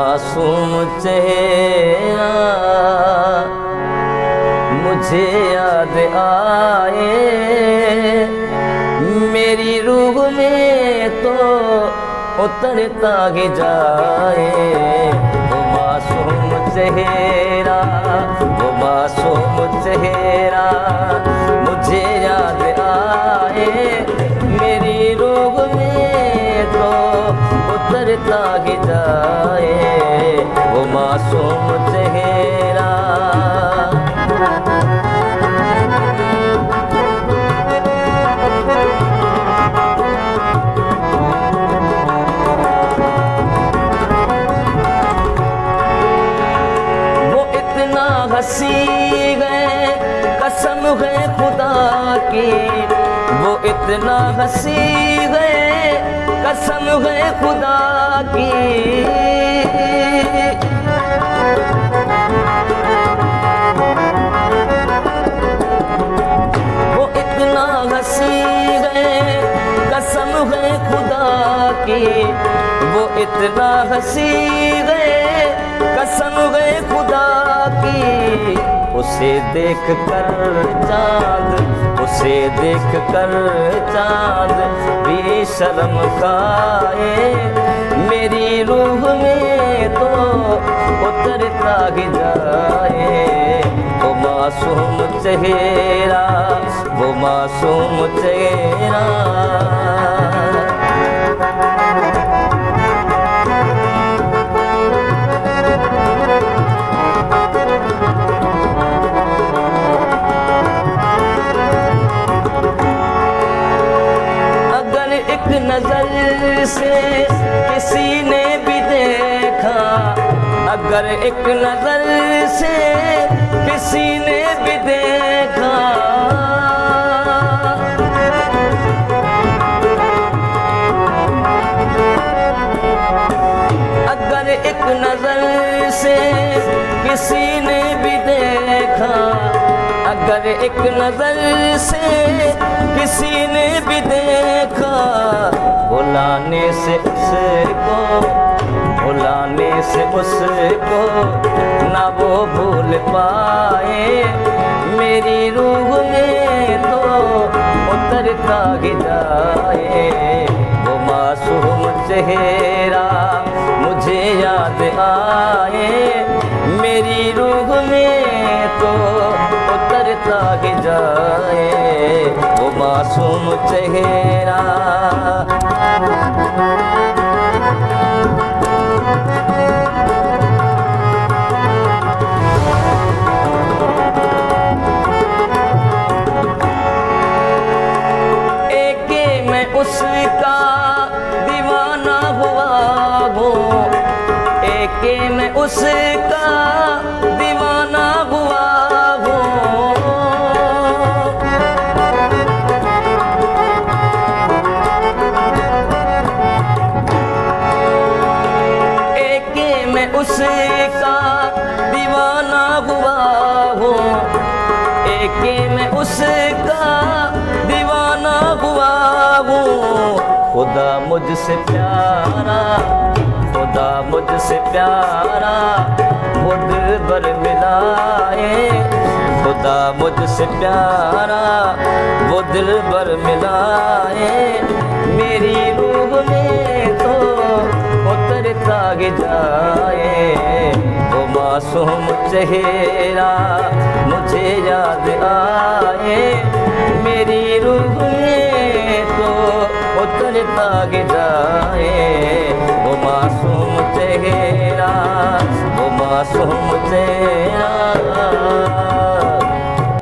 मासूम चेहरा मुझे याद आए, मेरी रूह में तो उतरता ही जाए। वो मासूम चेहरा, वो मासूम चेहरा मुझे याद आए, मेरी रूह में तो उतरता ही जाए। वो मासूम चेहरा हंसी गए, कसम है खुदा की, वो इतना हंसी गए, कसम है खुदा की। वो इतना हंसी गए, कसम है खुदा की, वो इतना हंसी गए, कसम है खुदा की। उसे देख कर चाँद, उसे देख कर चाँद भी शर्म खाए, मेरी रूह में तो उतरता ही जाए। वो मासूम चेहरा, वो मासूम चेहरा नजर से किसी ने भी देखा, अगर एक नजर से किसी ने भी देखा, अगर एक नजर से किसी ने भी देखा, अगर एक नजर से किसी ने भी देखा, बुलाने से उसको, बुलाने से उसको ना वो भूल पाए, मेरी रूह में तो उतरता ही जाए। वो मासूम चेहरा मुझे याद आए, मेरी रूह में तो उतरता ही जाए। वो मासूम चेहरा एके मैं उसका दीवाना हुआ हूँ, एके मैं उसका दीवाना हुआ हूँ। एके मैं उसका दीवाना हुआ हूँ, एके मैं उसका दीवाना हुआ हूँ। खुदा मुझसे प्यारा, खुदा मुझसे प्यारा वो दिलबर मिलाए, खुदा मुझसे प्यारा वो दिलबर मिलाए, मेरी रूह में तो उतरता ही जाए। वो मासूम चेहरा मुझे याद आए, मेरी रूह में तो उतरता ही जाए। वो मासूम चेहरा, वो मासूम चेहरा